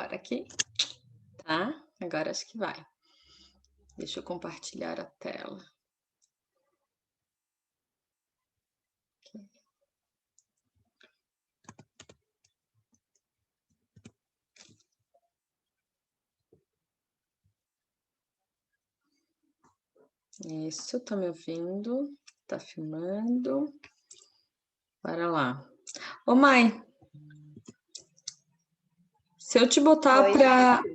salvar aqui, tá? Agora acho que vai. Deixa eu compartilhar a tela. Isso, tá me ouvindo? Tá filmando? Bora lá. Ô, Mai, se eu te botar Oi,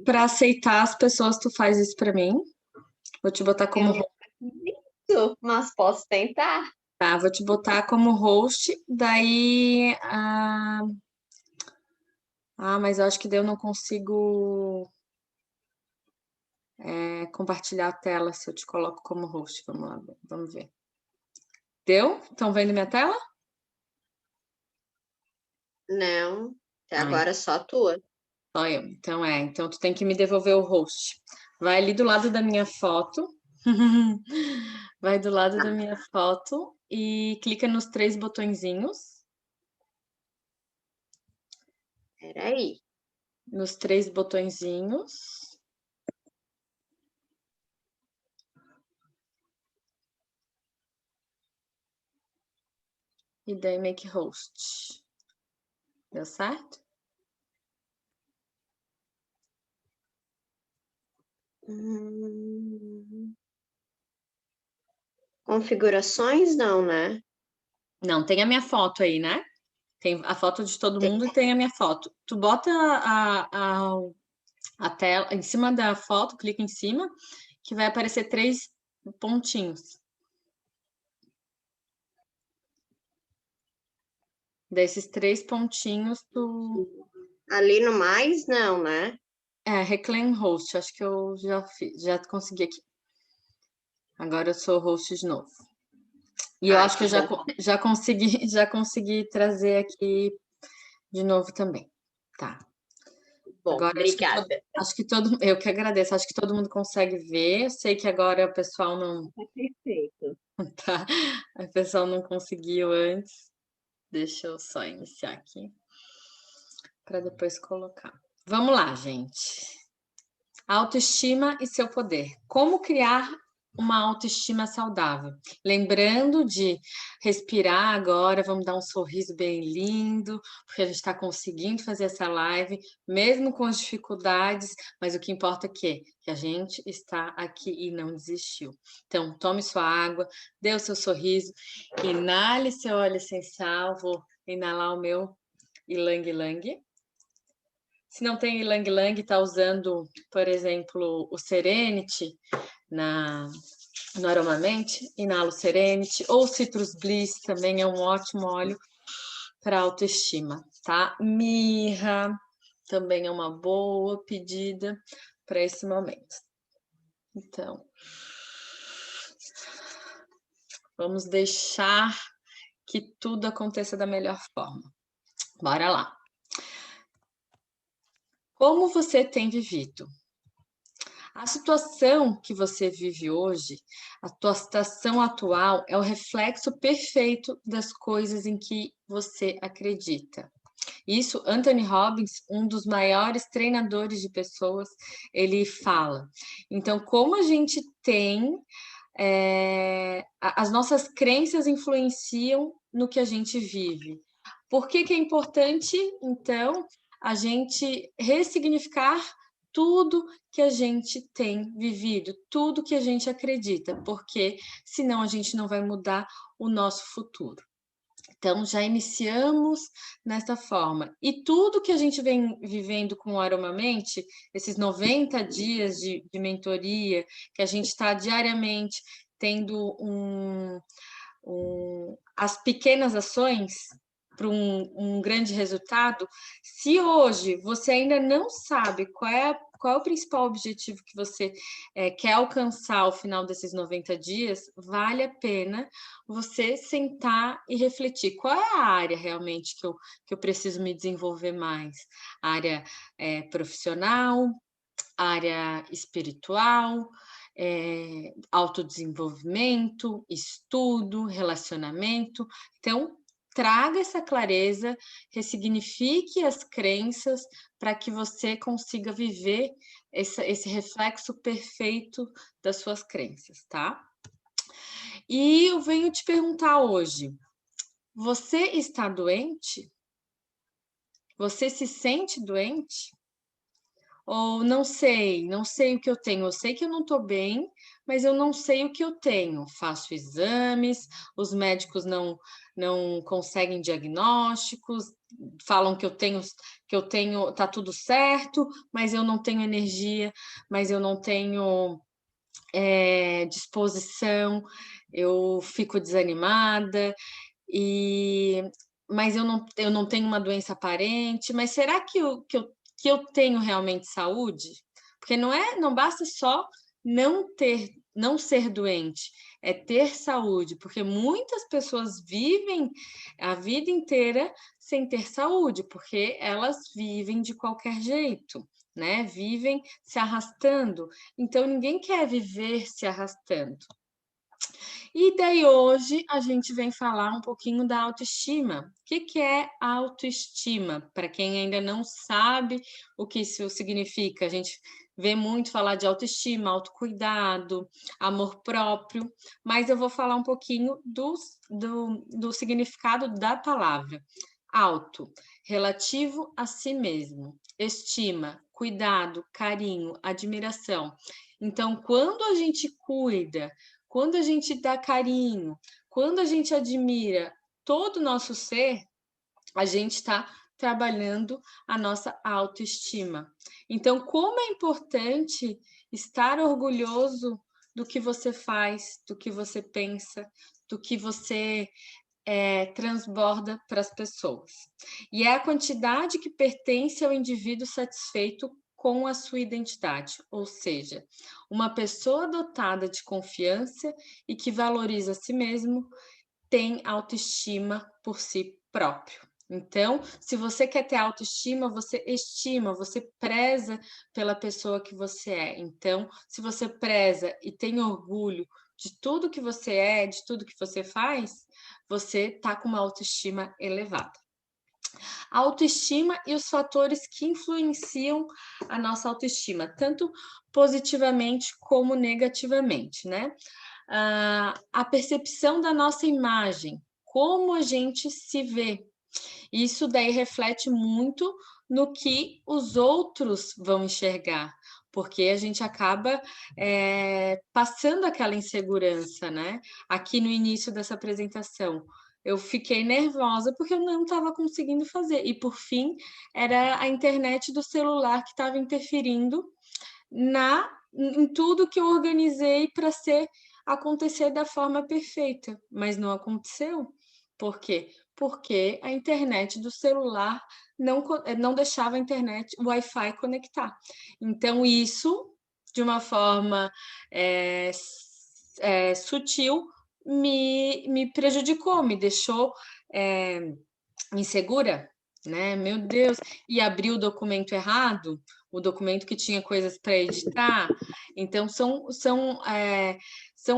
pra aceitar as pessoas, tu faz isso pra mim? Vou te botar como eu não acredito, mas posso tentar. tá, vou te botar como host, daí. Mas eu acho que daí eu não consigo compartilhar a tela se eu te coloco como host. Vamos lá, vamos ver. Deu? Estão vendo minha tela? Não, até Ai, agora só tua. só eu. Então tu tem que me devolver o host. Vai ali do lado da minha foto. Vai do lado da Tá, minha foto e clica nos 3 botõezinhos. peraí. Nos 3 botõezinhos. E daí make host. Deu certo? Configurações não, né? Não, tem a minha foto aí, né? Tem a foto de todo Tem. mundo e tem a minha foto. Tu bota a tela em cima da foto, clica em cima, que vai aparecer 3 pontinhos. Desses 3 pontinhos, Ali no mais, não, né? reclaim host. Acho que eu já consegui aqui. Agora eu sou host de novo. E eu Ai, acho que que eu bom. já consegui, já consegui trazer aqui de novo também. Tá. Bom, Agora obrigada. eu que agradeço. Acho que todo mundo consegue ver. Eu sei que agora o pessoal não Tá perfeito. tá, o pessoal não conseguiu antes. Deixa eu só iniciar aqui para depois colocar. Vamos lá, gente. Autoestima e seu poder. Como criar uma autoestima saudável? Lembrando de respirar agora, vamos dar um sorriso bem lindo, porque a gente está conseguindo fazer essa live, mesmo com as dificuldades, mas o que importa é que a gente está aqui e não desistiu. Então, tome sua água, dê o seu sorriso, inale seu óleo essencial, vou inalar o meu Ylang Ylang. Se não tem Ylang Ylang, está usando, por exemplo, o Serenity no Aromamente, inala o Serenity, ou Citrus Bliss também é um ótimo óleo para autoestima, tá? Mirra também é uma boa pedida para esse momento. Então, vamos deixar que tudo aconteça da melhor forma. Bora lá. Como você tem vivido? A situação que você vive hoje, a tua situação atual, é o reflexo perfeito das coisas em que você acredita. Isso, Anthony Robbins, um dos maiores treinadores de pessoas, ele fala. Então, como a gente tem, as nossas crenças influenciam no que a gente vive. Por que é importante, então, a gente ressignificar tudo que a gente tem vivido, tudo que a gente acredita, porque senão a gente não vai mudar o nosso futuro. Então, já iniciamos nessa forma. E tudo que a gente vem vivendo com o Aromamente, esses 90 dias de mentoria, que a gente está diariamente tendo as pequenas ações para um grande resultado, se hoje você ainda não sabe qual é o principal objetivo que você quer alcançar ao final desses 90 dias, vale a pena você sentar e refletir qual é a área realmente que eu preciso me desenvolver mais. A área profissional, área espiritual, autodesenvolvimento, estudo, relacionamento. Então, traga essa clareza, ressignifique as crenças para que você consiga viver esse reflexo perfeito das suas crenças, tá? E eu venho te perguntar hoje, você está doente? Você se sente doente? Ou não sei o que eu tenho. Eu sei que eu não estou bem, mas eu não sei o que eu tenho. Faço exames, os médicos não conseguem diagnósticos, falam que eu tenho, tá tudo certo, mas eu não tenho energia, mas eu não tenho disposição, eu fico desanimada, e mas eu não tenho uma doença aparente, mas será que eu tenho realmente saúde? Porque não basta só não ser doente, é ter saúde, porque muitas pessoas vivem a vida inteira sem ter saúde, porque elas vivem de qualquer jeito, né? Vivem se arrastando. Então ninguém quer viver se arrastando. E daí hoje a gente vem falar um pouquinho da autoestima. O que é autoestima? Para quem ainda não sabe o que isso significa, a gente vê muito falar de autoestima, autocuidado, amor próprio, mas eu vou falar um pouquinho do significado da palavra. Auto, relativo a si mesmo. Estima, cuidado, carinho, admiração. Então, quando a gente cuida, quando a gente dá carinho, quando a gente admira todo o nosso ser, a gente está trabalhando a nossa autoestima. Então, como é importante estar orgulhoso do que você faz, do que você pensa, do que você transborda para as pessoas. E é a quantidade que pertence ao indivíduo satisfeito com a sua identidade, ou seja, uma pessoa dotada de confiança e que valoriza a si mesmo tem autoestima por si próprio. Então, se você quer ter autoestima, você estima, você preza pela pessoa que você é. Então, se você preza e tem orgulho de tudo que você é, de tudo que você faz, você está com uma autoestima elevada. A autoestima e os fatores que influenciam a nossa autoestima, tanto positivamente como negativamente, né? A percepção da nossa imagem, como a gente se vê. Isso daí reflete muito no que os outros vão enxergar, porque a gente acaba passando aquela insegurança, né? Aqui no início dessa apresentação, eu fiquei nervosa porque eu não estava conseguindo fazer. E por fim, era a internet do celular que estava interferindo em tudo que eu organizei para acontecer da forma perfeita, mas não aconteceu. Por quê? Porque a internet do celular não deixava a internet, o Wi-Fi conectar. Então, isso, de uma forma sutil, me prejudicou, me deixou insegura, né? Meu Deus, e abri o documento errado, o documento que tinha coisas para editar. Então, são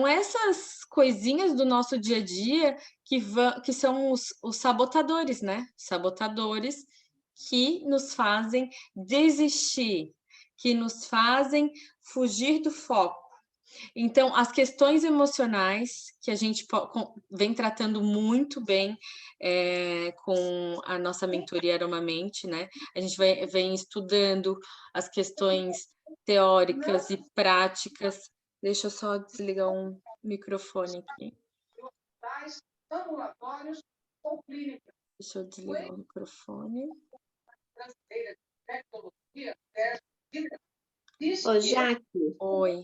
essas coisinhas do nosso dia a dia que são os sabotadores, né? Sabotadores que nos fazem desistir, que nos fazem fugir do foco. Então, as questões emocionais, que a gente vem tratando muito bem com a nossa mentoria Aromamente, né? A gente vem estudando as questões teóricas e práticas. Deixa eu só desligar um microfone aqui. Deixa eu desligar o microfone. Ô, Jaque, Oi.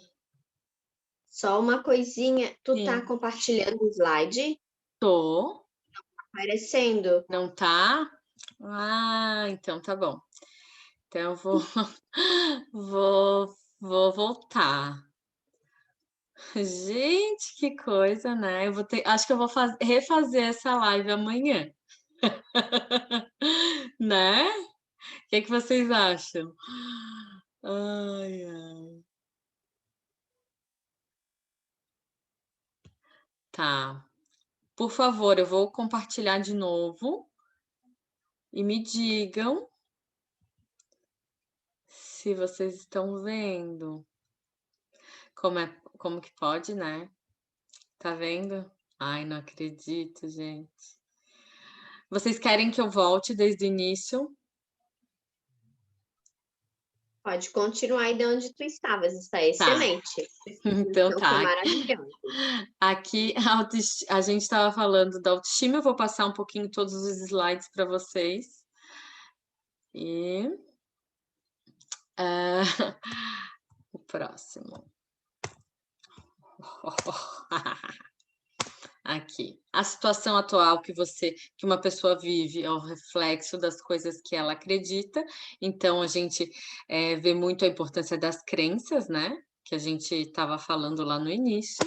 só uma coisinha. Tu Sim. tá compartilhando o slide? Tô. Aparecendo. Não tá? Ah, então tá bom. Então eu vou voltar. Gente, que coisa, né? Acho que eu vou refazer essa live amanhã. Né? O que vocês acham? Ai, ai. Tá. Por favor, eu vou compartilhar de novo e me digam se vocês estão vendo. Como que pode, né? Tá vendo? Ai, não acredito, gente. Vocês querem que eu volte desde o início? Pode continuar aí de onde tu estavas, está Tá, excelente. então Então foi tá. maravilhoso. Aqui a gente estava falando da autoestima, eu vou passar um pouquinho todos os slides para vocês. E ah, o próximo. Aqui. A situação atual que uma pessoa vive é o reflexo das coisas que ela acredita. Então a gente vê muito a importância das crenças, né? Que a gente estava falando lá no início.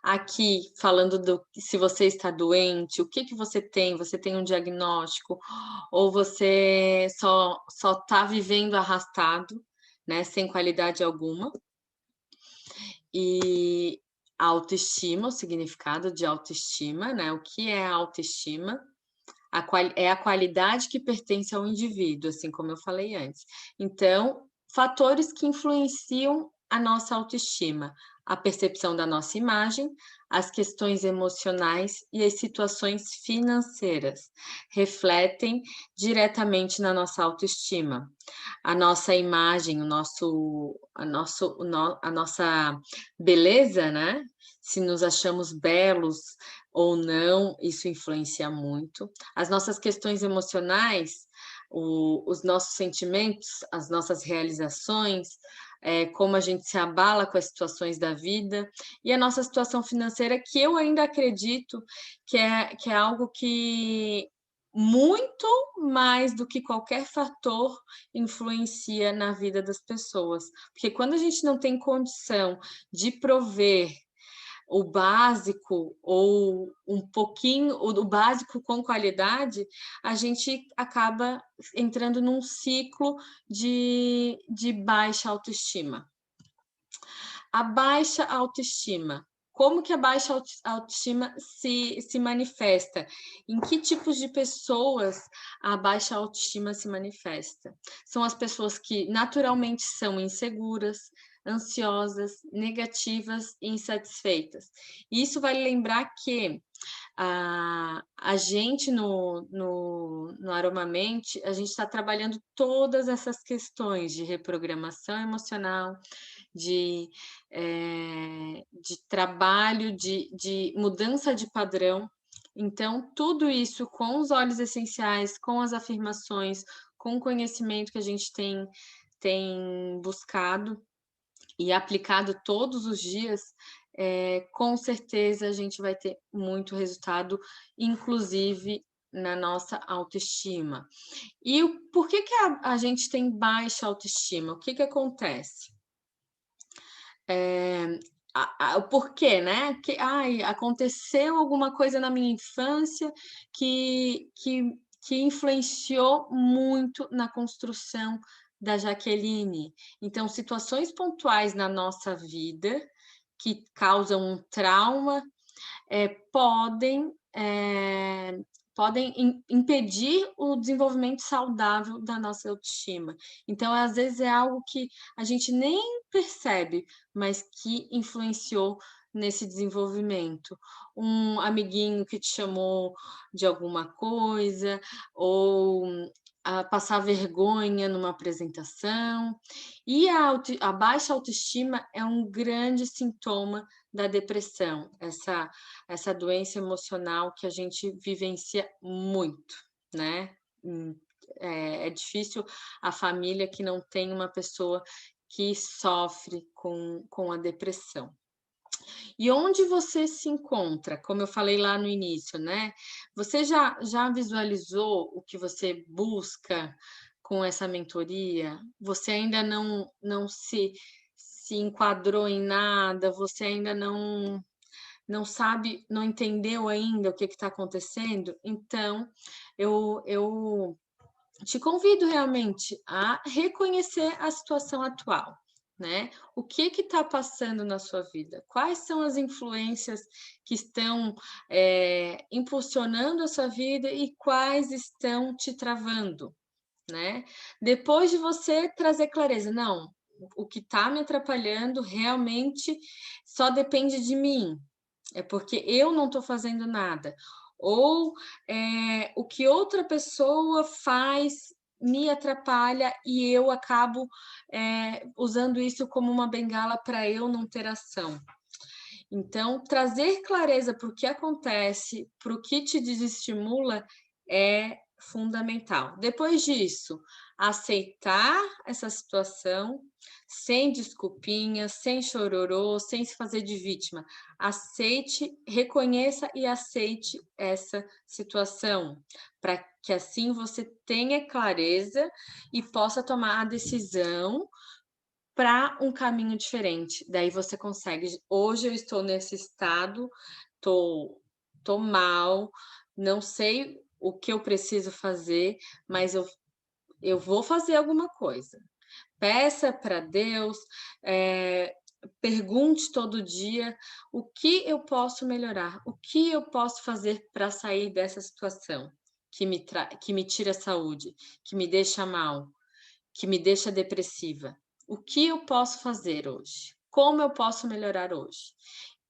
Aqui, falando do se você está doente, o que que você tem? Você tem um diagnóstico ou você só está vivendo arrastado, né? Sem qualidade alguma. E a autoestima, o significado de autoestima, né? O que é a autoestima? É a qualidade que pertence ao indivíduo, assim como eu falei antes. Então, fatores que influenciam a nossa autoestima, a percepção da nossa imagem, as questões emocionais e as situações financeiras refletem diretamente na nossa autoestima. A nossa imagem, a nossa beleza, né? Se nos achamos belos ou não, isso influencia muito. As nossas questões emocionais, os nossos sentimentos, as nossas realizações, como a gente se abala com as situações da vida, e a nossa situação financeira, que eu ainda acredito que é algo que muito mais do que qualquer fator influencia na vida das pessoas. Porque quando a gente não tem condição de prover o básico ou um pouquinho, o básico com qualidade, a gente acaba entrando num ciclo de baixa autoestima. A baixa autoestima. Como que a baixa autoestima se manifesta? Em que tipos de pessoas a baixa autoestima se manifesta? São as pessoas que naturalmente são inseguras, ansiosas, negativas e insatisfeitas. E isso vai lembrar que a gente no Aromamente, a gente está trabalhando todas essas questões de reprogramação emocional, de trabalho, de mudança de padrão. Então, tudo isso com os óleos essenciais, com as afirmações, com o conhecimento que a gente tem buscado e aplicado todos os dias, com certeza a gente vai ter muito resultado, inclusive na nossa autoestima. E por que a gente tem baixa autoestima? O que acontece? O porquê, né? Que ai, aconteceu alguma coisa na minha infância que influenciou muito na construção da Jaqueline. Então, situações pontuais na nossa vida que causam um trauma podem impedir o desenvolvimento saudável da nossa autoestima. Então, às vezes, é algo que a gente nem percebe, mas que influenciou nesse desenvolvimento. Um amiguinho que te chamou de alguma coisa, ou a passar vergonha numa apresentação. E a baixa autoestima é um grande sintoma da depressão, essa doença emocional que a gente vivencia muito, né? É difícil a família que não tem uma pessoa que sofre com a depressão. E onde você se encontra? Como eu falei lá no início, né? Você já visualizou o que você busca com essa mentoria? Você ainda não se enquadrou em nada? Você ainda não sabe, não entendeu ainda o que está acontecendo? Então, eu te convido realmente a reconhecer a situação atual. né? O que está passando na sua vida? Quais são as influências que estão impulsionando a sua vida e quais estão te travando, né? Depois de você trazer clareza, não, o que está me atrapalhando realmente só depende de mim, é porque eu não estou fazendo nada. Ou o que outra pessoa faz me atrapalha e eu acabo usando isso como uma bengala para eu não ter ação. Então, trazer clareza para o que acontece, para o que te desestimula, é fundamental. Depois disso, aceitar essa situação sem desculpinhas, sem chororô, sem se fazer de vítima. Aceite, reconheça e aceite essa situação, para que assim você tenha clareza e possa tomar a decisão para um caminho diferente. Daí você consegue. Hoje eu estou nesse estado, tô mal, não sei o que eu preciso fazer, mas eu vou fazer alguma coisa. Peça para Deus, pergunte todo dia o que eu posso melhorar, o que eu posso fazer para sair dessa situação que me tira a saúde, que me deixa mal, que me deixa depressiva. O que eu posso fazer hoje? Como eu posso melhorar hoje?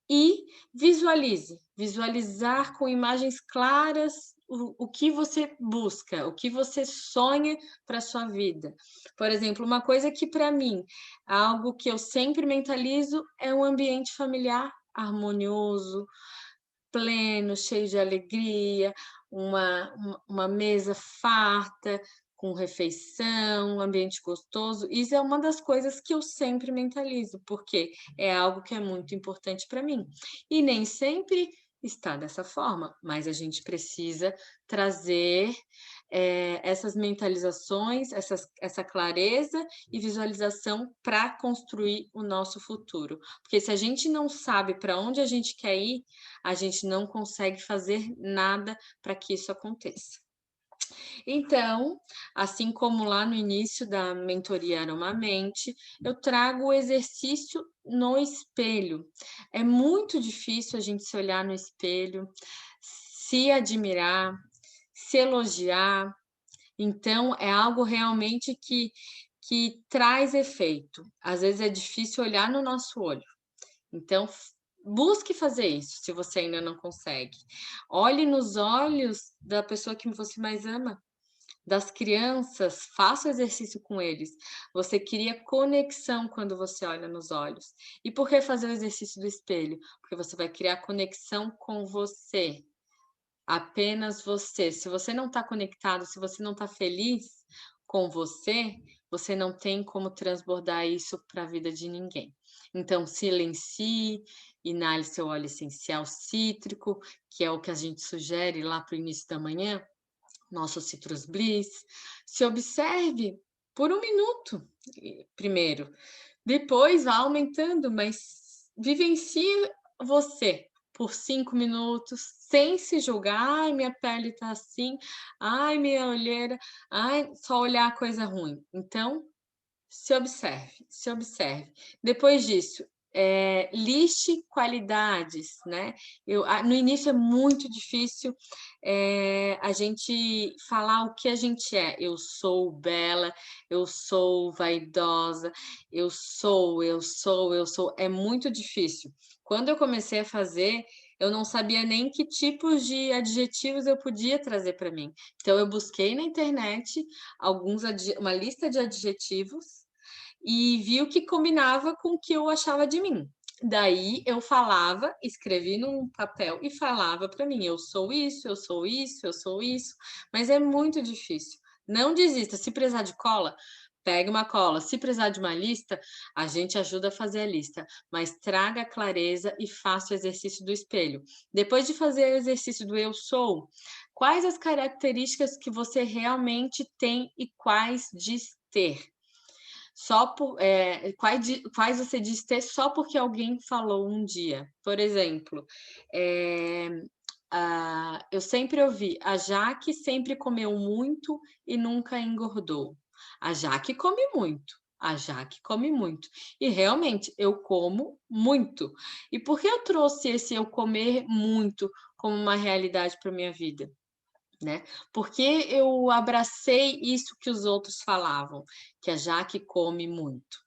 E visualize, visualizar com imagens claras o que você busca, o que você sonha para a sua vida. Por exemplo, uma coisa que para mim, algo que eu sempre mentalizo é um ambiente familiar harmonioso, pleno, cheio de alegria, uma mesa farta, com refeição, um ambiente gostoso. Isso é uma das coisas que eu sempre mentalizo, porque é algo que é muito importante para mim. E nem sempre está dessa forma, mas a gente precisa trazer essas mentalizações, essa clareza e visualização para construir o nosso futuro. Porque se a gente não sabe para onde a gente quer ir, a gente não consegue fazer nada para que isso aconteça. Então, assim como lá no início da mentoria Aromamente, eu trago o exercício no espelho. É muito difícil a gente se olhar no espelho, se admirar, se elogiar. Então, é algo realmente que traz efeito. Às vezes é difícil olhar no nosso olho. Então, busque fazer isso, se você ainda não consegue. Olhe nos olhos da pessoa que você mais ama, das crianças, faça o exercício com eles. Você cria conexão quando você olha nos olhos. E por que fazer o exercício do espelho? Porque você vai criar conexão com você. Apenas você. Se você não está conectado, se você não está feliz com você, você não tem como transbordar isso para a vida de ninguém. Então, silencie, inale seu óleo essencial cítrico, que é o que a gente sugere lá para o início da manhã, nosso Citrus Bliss. Se observe por 1 minuto, primeiro. Depois vá aumentando, mas vivencie você por 5 minutos, sem se julgar. Ai, minha pele tá assim. Ai, minha olheira. Ai, só olhar coisa ruim. Então, se observe, se observe. Depois disso, liste qualidades, né? No início é muito difícil a gente falar o que a gente é. Eu sou bela, eu sou vaidosa, eu sou, eu sou, eu sou. É muito difícil. Quando eu comecei a fazer, eu não sabia nem que tipos de adjetivos eu podia trazer para mim. Então, eu busquei na internet uma lista de adjetivos e vi o que combinava com o que eu achava de mim. Daí eu falava, escrevi num papel e falava para mim: eu sou isso, eu sou isso, eu sou isso. Mas é muito difícil. Não desista. Se precisar de cola, pegue uma cola. Se precisar de uma lista, a gente ajuda a fazer a lista. Mas traga clareza e faça o exercício do espelho. Depois de fazer o exercício do eu sou, quais as características que você realmente tem e quais diz ter? Quais você diz ter só porque alguém falou um dia. Por exemplo, eu sempre ouvi, a Jaque sempre comeu muito e nunca engordou. A Jaque come muito. A Jaque come muito. E realmente, eu como muito. E por que eu trouxe esse eu comer muito como uma realidade para minha vida? Né? Porque eu abracei isso que os outros falavam, que a Jaque come muito.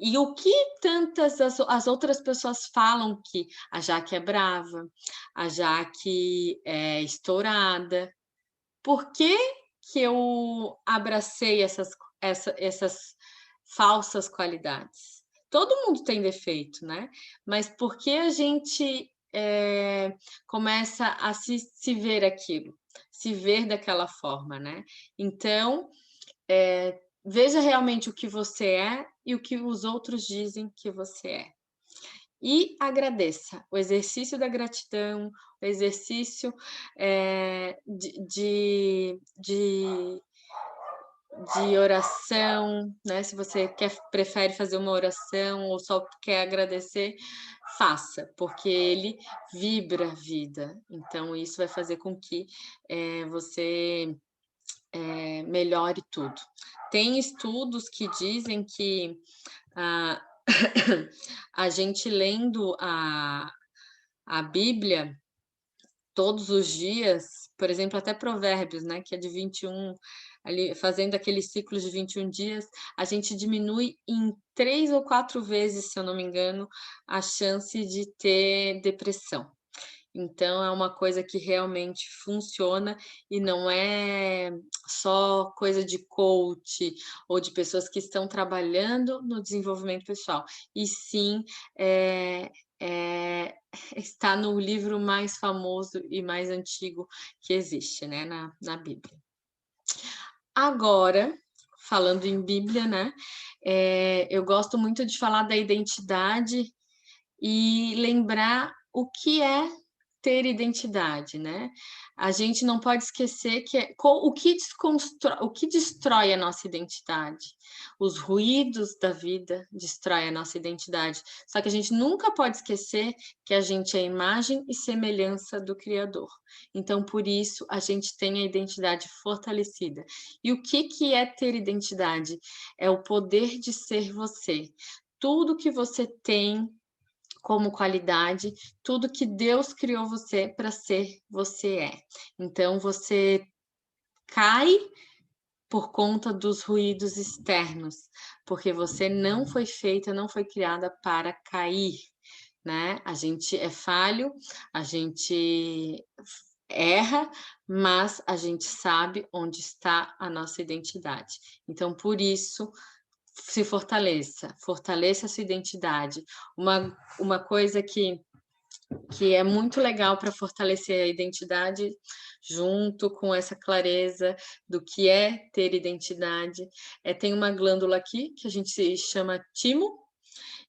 E o que tantas as outras pessoas falam que a Jaque é brava, a Jaque é estourada. Por que que eu abracei essas falsas qualidades? Todo mundo tem defeito, né? Mas por que a gente começa a se ver aquilo, se ver daquela forma, né? Então, veja realmente o que você é e o que os outros dizem que você é. E agradeça. O exercício da gratidão, o exercício de oração, né? Se você prefere fazer uma oração ou só quer agradecer, faça, porque ele vibra a vida. Então, isso vai fazer com que você melhore tudo. Tem estudos que dizem que a, a gente lendo a Bíblia todos os dias, por exemplo, até Provérbios, né, que é de 21, ali fazendo aqueles ciclos de 21 dias, a gente diminui em 3 ou 4 vezes, se eu não me engano, a chance de ter depressão. Então é uma coisa que realmente funciona e não é só coisa de coach ou de pessoas que estão trabalhando no desenvolvimento pessoal, e sim, está no livro mais famoso e mais antigo que existe, né, na Bíblia. Agora, falando em Bíblia, né, eu gosto muito de falar da identidade e lembrar o que é ter identidade, né? A gente não pode esquecer que o que destrói a nossa identidade. Os ruídos da vida destroem a nossa identidade. Só que a gente nunca pode esquecer que a gente é imagem e semelhança do Criador. Então, por isso, a gente tem a identidade fortalecida. E o que é ter identidade? É o poder de ser você. Tudo que você tem como qualidade, tudo que Deus criou você para ser, você é. Então você cai por conta dos ruídos externos, porque você não foi feita, não foi criada para cair, né? A gente é falho, a gente erra, mas a gente sabe onde está a nossa identidade. Então, por isso, se fortaleça, fortaleça a sua identidade. Uma coisa que é muito legal para fortalecer a identidade, junto com essa clareza do que é ter identidade, tem uma glândula aqui que a gente chama timo,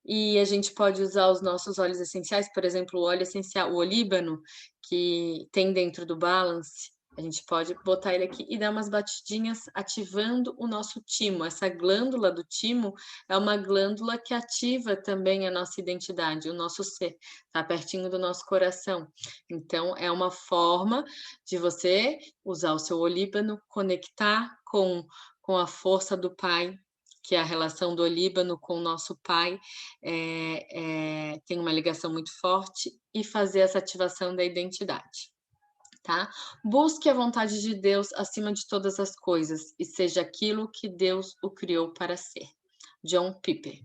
e a gente pode usar os nossos óleos essenciais, por exemplo, o óleo essencial, o olíbano, que tem dentro do Balance, a gente pode botar ele aqui e dar umas batidinhas ativando o nosso timo. Essa glândula do timo é uma glândula que ativa também a nossa identidade, o nosso ser, tá pertinho do nosso coração. Então, é uma forma de você usar o seu olíbano, conectar com a força do Pai, que é a relação do olíbano com o nosso Pai, tem uma ligação muito forte, e fazer essa ativação da identidade. Tá? Busque a vontade de Deus acima de todas as coisas e seja aquilo que Deus o criou para ser. John Piper.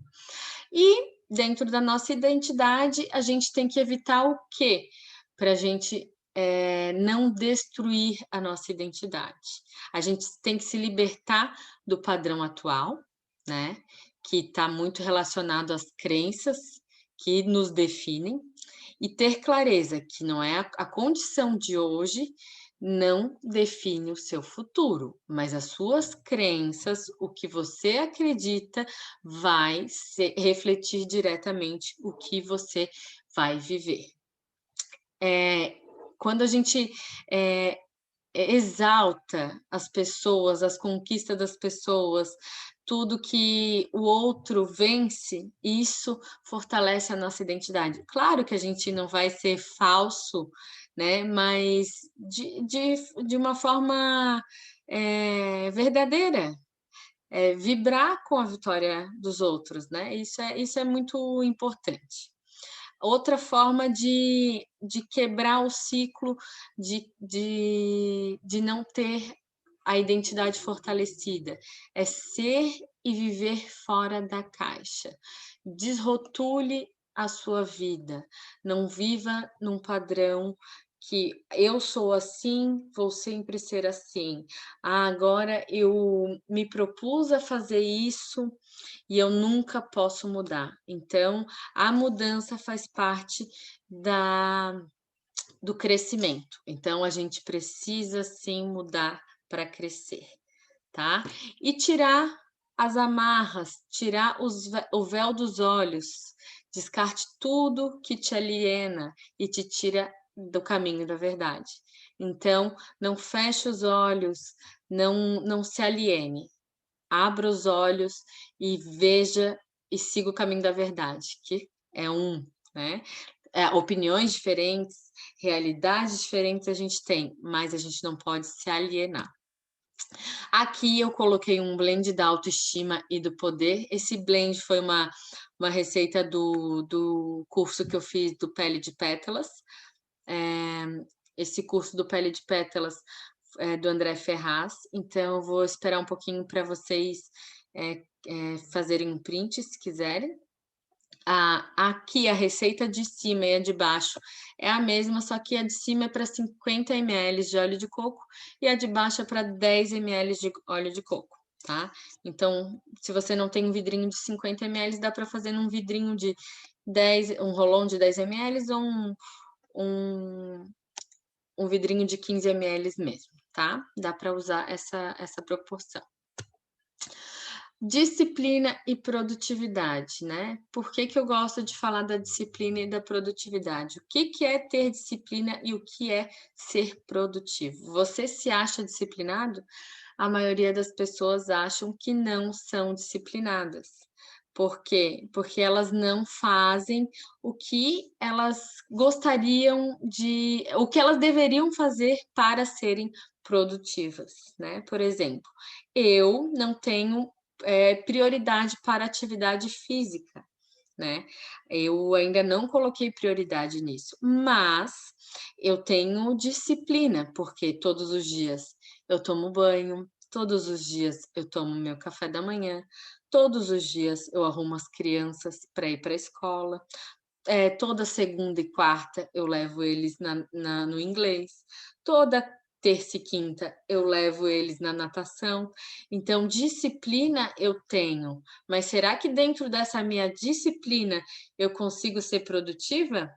E dentro da nossa identidade, a gente tem que evitar o quê? Para a gente não destruir a nossa identidade. A gente tem que se libertar do padrão atual, né? Que está muito relacionado às crenças que nos definem, e ter clareza que não é a condição de hoje não define o seu futuro, mas as suas crenças, o que você acredita, vai refletir diretamente o que você vai viver. Quando a gente exalta as pessoas, as conquistas das pessoas, tudo que o outro vence, isso fortalece a nossa identidade. Claro que a gente não vai ser falso, né? Mas de uma forma verdadeira. vibrar com a vitória dos outros, né? Isso é muito importante. Outra forma de quebrar o ciclo de não ter a identidade fortalecida é ser e viver fora da caixa. Desrotule a sua vida, não viva num padrão que eu sou assim, vou sempre ser assim. Agora eu me propus a fazer isso e eu nunca posso mudar. Então, a mudança faz parte do crescimento. Então, a gente precisa sim mudar para crescer, tá? E tirar as amarras, tirar o véu dos olhos, descarte tudo que te aliena e te tira do caminho da verdade. Então, não feche os olhos, não se aliene. Abra os olhos e veja e siga o caminho da verdade, que é né? Opiniões diferentes, realidades diferentes a gente tem, mas a gente não pode se alienar. Aqui eu coloquei um blend da autoestima e do poder. Esse blend foi uma receita do curso que eu fiz do Pele de Pétalas. Esse curso do Pele de Pétalas é do André Ferraz. Então, eu vou esperar um pouquinho para vocês fazerem um print, se quiserem. Aqui a receita de cima e a de baixo é a mesma, só que a de cima é para 50 ml de óleo de coco e a de baixo é para 10 ml de óleo de coco, tá? Então, se você não tem um vidrinho de 50 ml, dá para fazer num vidrinho de 10, um rolão de 10 ml ou um vidrinho de 15 ml mesmo, tá? Dá para usar essa proporção. Disciplina e produtividade, né? Por que eu gosto de falar da disciplina e da produtividade? O que é ter disciplina e o que é ser produtivo? Você se acha disciplinado? A maioria das pessoas acham que não são disciplinadas. Por quê? Porque elas não fazem o que elas gostariam o que elas deveriam fazer para serem produtivas, né? Por exemplo, eu não tenho prioridade para atividade física, né? Eu ainda não coloquei prioridade nisso, mas eu tenho disciplina, porque todos os dias eu tomo banho, todos os dias eu tomo meu café da manhã, todos os dias eu arrumo as crianças para ir para a escola, toda segunda e quarta eu levo eles no inglês, toda terça e quinta eu levo eles na natação. Então, disciplina eu tenho, mas será que dentro dessa minha disciplina eu consigo ser produtiva?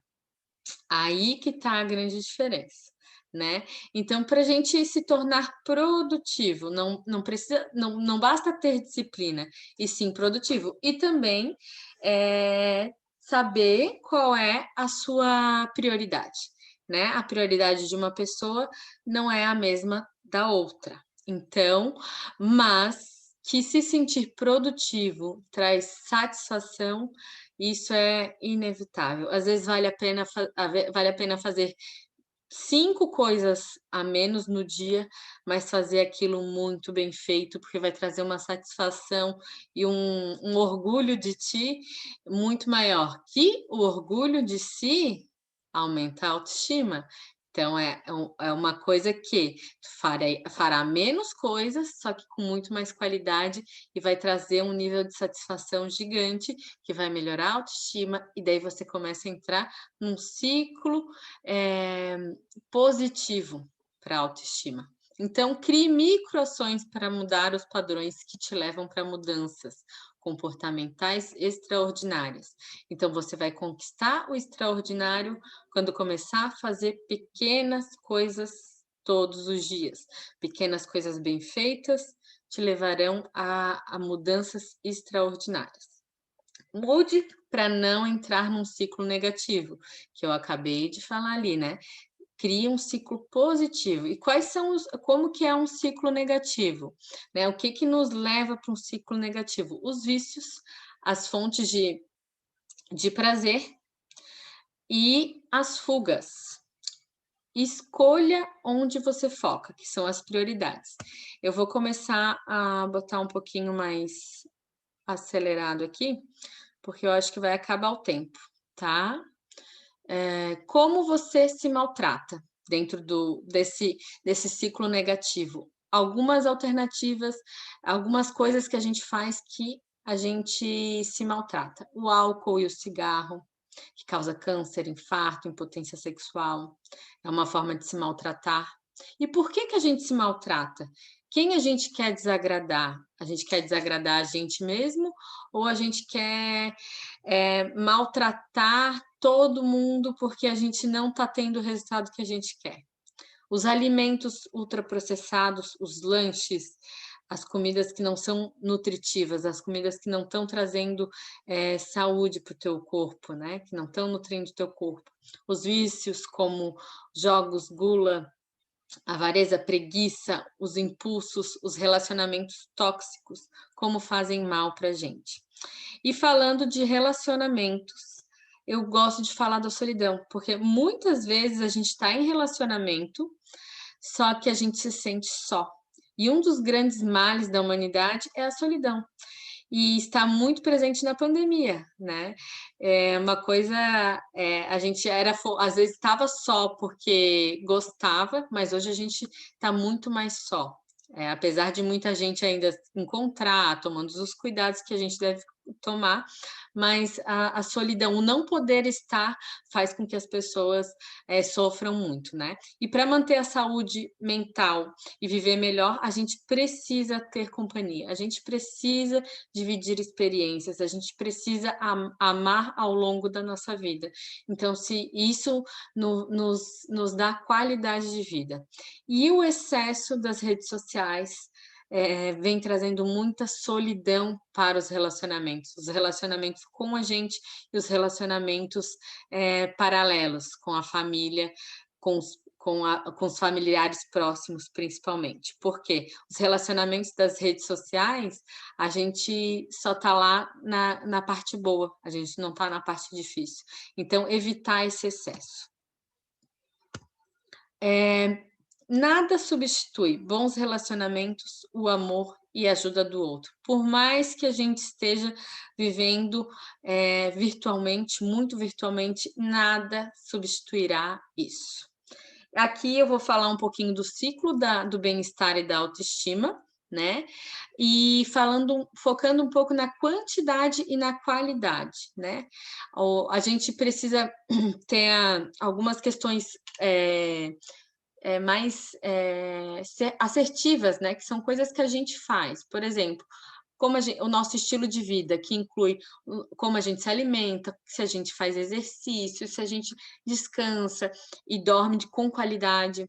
Aí que está a grande diferença. Né? Então, para a gente se tornar produtivo, não precisa, não basta ter disciplina, e sim produtivo. E também saber qual é a sua prioridade, né? A prioridade de uma pessoa não é a mesma da outra. Então, mas que se sentir produtivo traz satisfação, isso é inevitável. Às vezes vale a pena fazer 5 coisas a menos no dia, mas fazer aquilo muito bem feito, porque vai trazer uma satisfação e um orgulho de ti muito maior. Que o orgulho de si aumenta a autoestima. Então, é uma coisa que fará menos coisas, só que com muito mais qualidade e vai trazer um nível de satisfação gigante, que vai melhorar a autoestima, e daí você começa a entrar num ciclo positivo para a autoestima. Então, crie microações para mudar os padrões que te levam para mudanças comportamentais extraordinárias. Então, você vai conquistar o extraordinário quando começar a fazer pequenas coisas todos os dias. Pequenas coisas bem feitas te levarão a mudanças extraordinárias. Mude para não entrar num ciclo negativo, que eu acabei de falar ali, né? Crie um ciclo positivo. E como que é um ciclo negativo? Né? O que nos leva para um ciclo negativo? Os vícios, as fontes de prazer e as fugas. escolha onde você foca, que são as prioridades. Eu vou começar a botar um pouquinho mais acelerado aqui, porque eu acho que vai acabar o tempo, tá? Como você se maltrata dentro desse ciclo negativo? Algumas alternativas, algumas coisas que a gente faz que a gente se maltrata. O álcool e o cigarro, que causa câncer, infarto, impotência sexual, é uma forma de se maltratar. E por que que a gente se maltrata? Quem a gente quer desagradar? A gente quer desagradar a gente mesmo ou a gente quer maltratar todo mundo porque a gente não está tendo o resultado que a gente quer? Os alimentos ultraprocessados, os lanches, as comidas que não são nutritivas, as comidas que não estão trazendo saúde para o teu corpo, né? Que não estão nutrindo o teu corpo. Os vícios como jogos, gula, avareza, preguiça, os impulsos, os relacionamentos tóxicos, como fazem mal para a gente. E falando de relacionamentos, eu gosto de falar da solidão, porque muitas vezes a gente está em relacionamento, só que a gente se sente só. E um dos grandes males da humanidade é a solidão. E está muito presente na pandemia, né? Uma coisa, a gente às vezes estava só porque gostava, mas hoje a gente está muito mais só. Apesar de muita gente ainda encontrar, tomando os cuidados que a gente deve tomar, mas a solidão, o não poder estar, faz com que as pessoas sofram muito, né? E para manter a saúde mental e viver melhor, a gente precisa ter companhia, a gente precisa dividir experiências, a gente precisa amar ao longo da nossa vida. Então, se isso nos dá qualidade de vida. E o excesso das redes sociais vem trazendo muita solidão para os relacionamentos com a gente e os relacionamentos paralelos com a família, com os familiares próximos, principalmente. Porque os relacionamentos das redes sociais, a gente só está lá na parte boa, a gente não está na parte difícil. Então, evitar esse excesso. Nada substitui bons relacionamentos, o amor e a ajuda do outro. Por mais que a gente esteja vivendo virtualmente, muito virtualmente, nada substituirá isso. Aqui eu vou falar um pouquinho do ciclo do bem-estar e da autoestima, né? E focando um pouco na quantidade e na qualidade, né? A gente precisa ter algumas questões mais assertivas, né? Que são coisas que a gente faz. Por exemplo, o nosso estilo de vida, que inclui como a gente se alimenta, se a gente faz exercício, se a gente descansa e dorme com qualidade,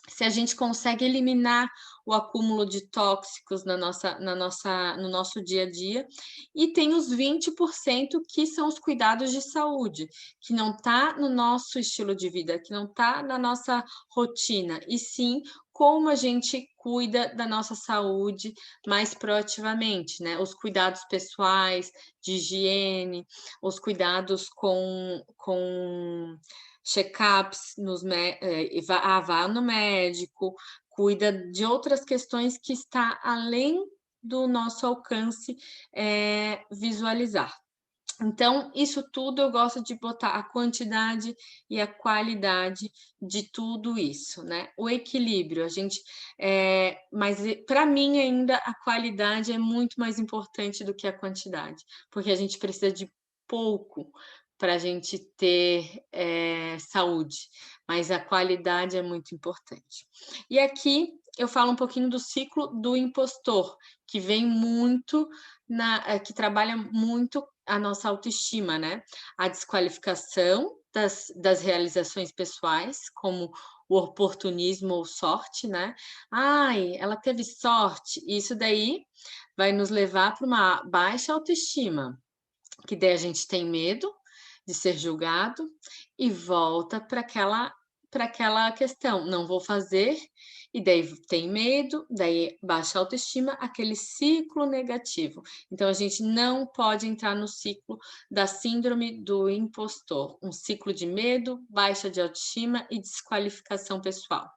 se a gente consegue eliminar o acúmulo de tóxicos no nosso dia a dia, e tem os 20% que são os cuidados de saúde, que não está no nosso estilo de vida, que não está na nossa rotina, e sim como a gente cuida da nossa saúde mais proativamente, né? Os cuidados pessoais, de higiene, os cuidados com check-ups, vá no médico, cuida de outras questões que está além do nosso alcance visualizar. Então, isso tudo eu gosto de botar a quantidade e a qualidade de tudo isso, né? O equilíbrio, mas para mim ainda a qualidade é muito mais importante do que a quantidade, porque a gente precisa de pouco para a gente ter saúde, mas a qualidade é muito importante. E aqui eu falo um pouquinho do ciclo do impostor, que vem muito que trabalha muito a nossa autoestima, né? A desqualificação das realizações pessoais, como o oportunismo ou sorte, né? Ai, ela teve sorte. Isso daí vai nos levar para uma baixa autoestima, que daí a gente tem medo de ser julgado e volta para aquela questão, não vou fazer e daí tem medo, daí baixa autoestima, aquele ciclo negativo. Então, a gente não pode entrar no ciclo da síndrome do impostor, um ciclo de medo, baixa de autoestima e desqualificação pessoal.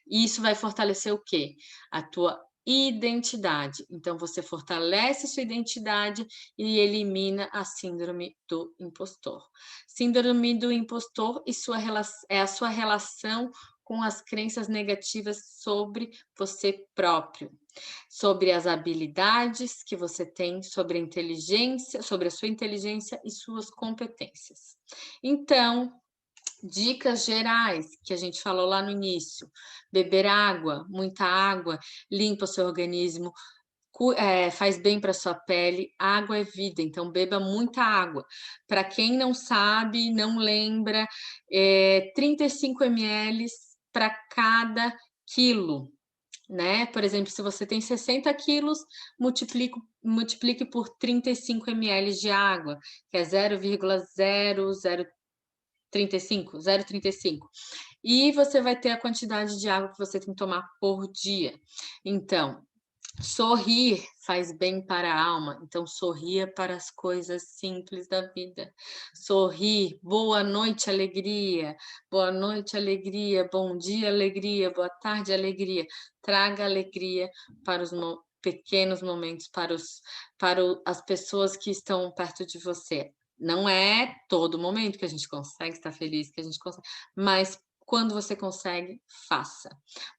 E isso vai fortalecer o quê? A tua identidade. Então, você fortalece sua identidade e elimina a síndrome do impostor. Síndrome do impostor é a sua relação com as crenças negativas sobre você próprio, sobre as habilidades que você tem, sobre a inteligência, sobre a sua inteligência e suas competências. Então, dicas gerais que a gente falou lá no início: beber água, muita água, limpa o seu organismo, faz bem para sua pele. Água é vida, então beba muita água. Para quem não sabe, não lembra, 35 ml para cada quilo, né? Por exemplo, se você tem 60 quilos, multiplique por 35 ml de água, que é 0,035. E você vai ter a quantidade de água que você tem que tomar por dia. Então, sorrir faz bem para a alma, então sorria para as coisas simples da vida. Sorrir, boa noite, alegria, bom dia, alegria, boa tarde, alegria. Traga alegria para os pequenos momentos, para as pessoas que estão perto de você. Não é todo momento que a gente consegue estar feliz, que a gente consegue, mas quando você consegue, faça.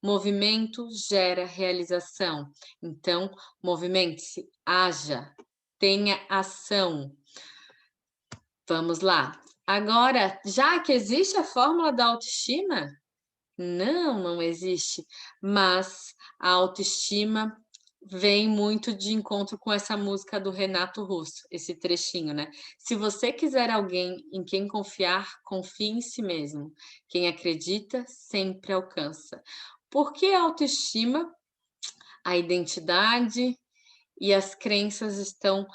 Movimento gera realização. Então, movimente-se, haja, tenha ação. Vamos lá. Agora, já que existe a fórmula da autoestima? Não existe. Mas a autoestima vem muito de encontro com essa música do Renato Russo, esse trechinho, né? Se você quiser alguém em quem confiar, confie em si mesmo. Quem acredita sempre alcança. Porque a autoestima, a identidade e as crenças estão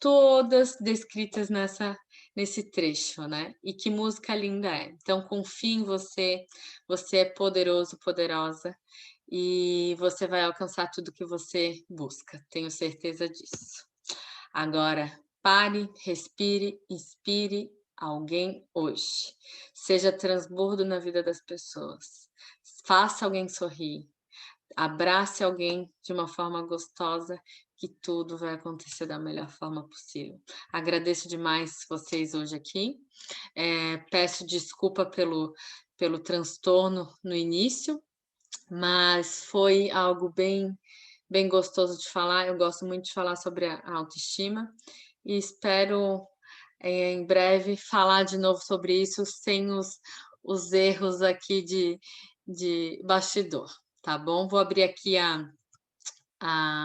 todas descritas nesse trecho, né? E que música linda é. Então, confie em você, você é poderoso, poderosa, e você vai alcançar tudo que você busca, tenho certeza disso. Agora, pare, respire, inspire alguém hoje. Seja transbordo na vida das pessoas. Faça alguém sorrir. Abrace alguém de uma forma gostosa, que tudo vai acontecer da melhor forma possível. Agradeço demais vocês hoje aqui. Peço desculpa pelo transtorno no início, mas foi algo bem gostoso de falar. Eu gosto muito de falar sobre a autoestima e espero em breve falar de novo sobre isso sem os erros aqui de bastidor, tá bom? Vou abrir aqui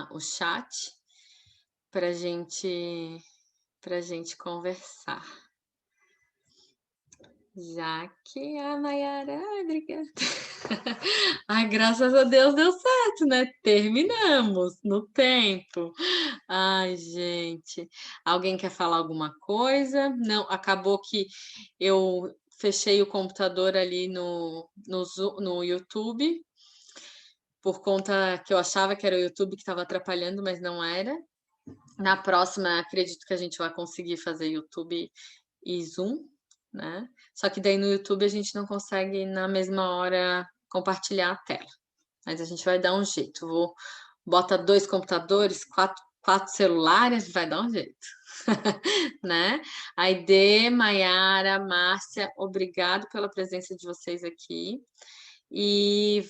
o chat para gente conversar. Já que a Mayara, obrigada. Ai, graças a Deus deu certo, né? Terminamos no tempo. Ai, gente. Alguém quer falar alguma coisa? Não, acabou que eu fechei o computador ali no YouTube, por conta que eu achava que era o YouTube que estava atrapalhando, mas não era. Na próxima, acredito que a gente vai conseguir fazer YouTube e Zoom, né? Só que daí no YouTube a gente não consegue na mesma hora compartilhar a tela. Mas a gente vai dar um jeito. Bota 2 computadores, quatro celulares, vai dar um jeito. Né? Aide, Maiara, Márcia, obrigado pela presença de vocês aqui. E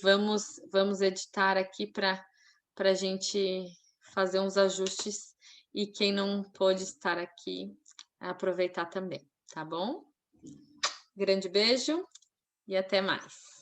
vamos editar aqui para a gente fazer uns ajustes e quem não pôde estar aqui, aproveitar também, tá bom? Grande beijo e até mais.